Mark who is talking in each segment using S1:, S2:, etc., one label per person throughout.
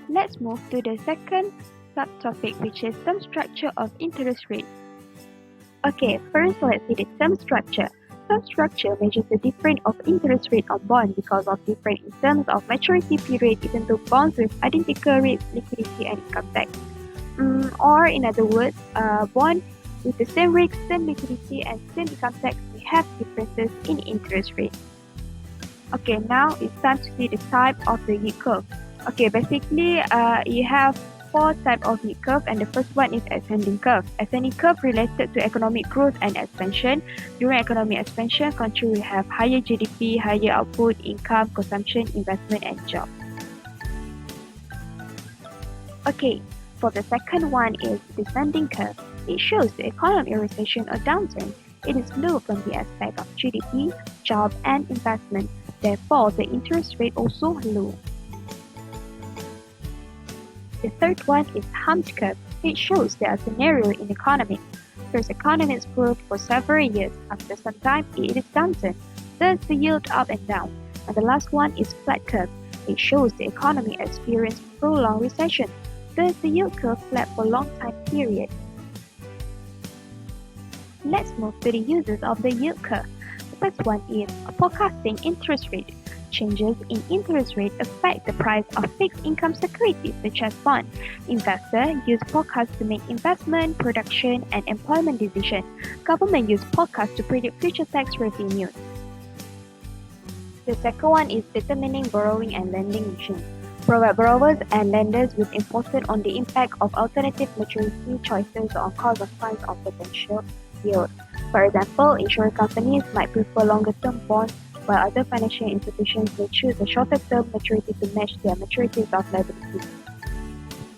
S1: Let's move to the second subtopic, which is term structure of interest rate. Okay, first let's see the term structure. Term structure measures the difference of interest rate on bond because of difference in terms of maturity period, even though bonds with identical rates, liquidity, and income tax. Or in other words, bond with the same rate, same liquidity, and same income tax may have differences in interest rate. Okay, now it's time to see the type of the yield curve. Okay, basically, you have four types of yield curve, and the first one is ascending curve. Ascending curve related to economic growth and expansion. During economic expansion, country will have higher GDP, higher output, income, consumption, investment, and jobs. Okay, for the second one is descending curve. It shows the economic recession or downturn. It is low from the aspect of GDP, job, and investment. Therefore, the interest rate also low. The third one is humped curve. It shows the scenario in economics. First, economics growth for several years. After some time, it is downturn. Thus, the yield up and down. And the last one is flat curve. It shows the economy experienced prolonged recession. Thus, the yield curve flat for long time period. Let's move to the uses of the yield curve. The first one is forecasting interest rate. Changes in interest rate affect the price of fixed income securities such as bonds. Investors use forecasts to make investment, production, and employment decisions. Government use forecasts to predict future tax revenue. The second one is determining borrowing and lending ratio. Provide borrowers and lenders with information on the impact of alternative maturity choices on cost of funds or potential yield. For example, insurance companies might prefer longer-term bonds, while other financial institutions may choose a shorter-term maturity to match their maturities of liabilities.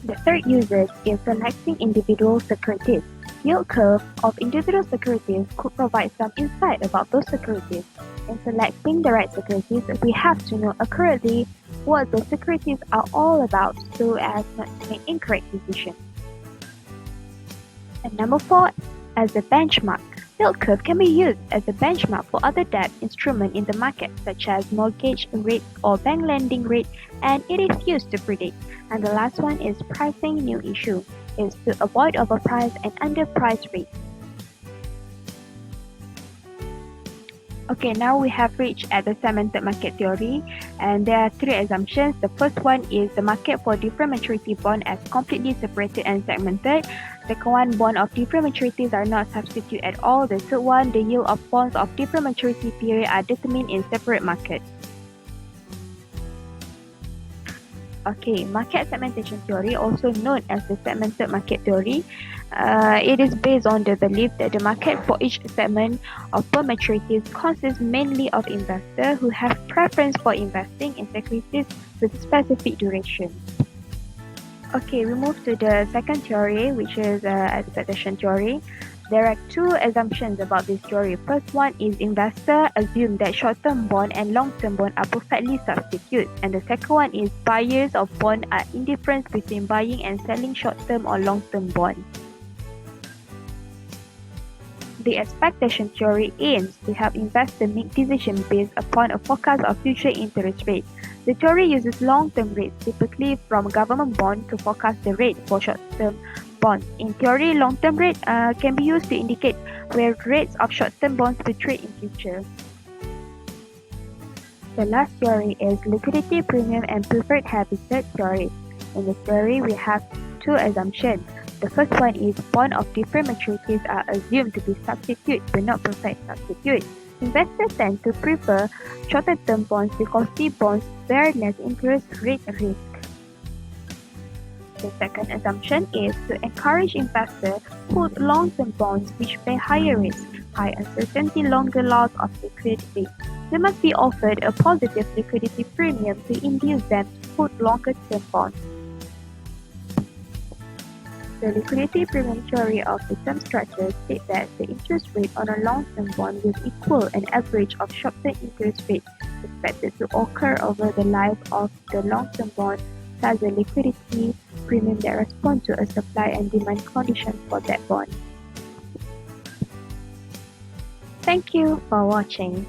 S1: The third user is selecting individual securities. Yield curve of individual securities could provide some insight about those securities. In selecting the right securities, we have to know accurately what the securities are all about so as not to make incorrect decisions. And number 4, as a benchmark. Yield curve can be used as a benchmark for other debt instruments in the market, such as mortgage rates or bank lending rate, and it is used to predict. And the last one is pricing new issue. It's to avoid overpriced and underpriced rates. Okay, now we have reached at the segmented market theory, and there are 3 assumptions. The first one is the market for different maturity bond as completely separated and segmented. Second one, bond of different maturities are not substitute at all. The third one, the yield of bonds of different maturity period are determined in separate markets. Okay, market segmentation theory, also known as the segmented market theory. It is based on the belief that the market for each segment of bond maturities consists mainly of investors who have preference for investing in securities with specific duration. Okay, we move to the second theory, which is expectation theory. There are 2 assumptions about this theory. First one is investors assume that short-term bond and long-term bond are perfectly substitute. And the second one is buyers of bond are indifferent between buying and selling short-term or long-term bond. The expectation theory aims to help investors make decisions based upon a forecast of future interest rates. The theory uses long-term rates, typically from government bond, to forecast the rate for short-term bonds. In theory, long-term rate can be used to indicate where rates of short-term bonds will trade in future. The last theory is liquidity premium and preferred habitat theory. In this theory, we have 2 assumptions. The first one is bonds of different maturities are assumed to be substitute but not perfect substitute. Investors tend to prefer shorter-term bonds because these bonds bear less interest rate risk. The second assumption is to encourage investors to hold long-term bonds which bear higher risk, high uncertainty, longer loss of liquidity. They must be offered a positive liquidity premium to induce them to hold longer-term bonds. The liquidity premium theory of the term structure states that the interest rate on a long-term bond will equal an average of short-term interest rate expected to occur over the life of the long-term bond, thus the liquidity premium that responds to a supply and demand condition for that bond. Thank you for watching.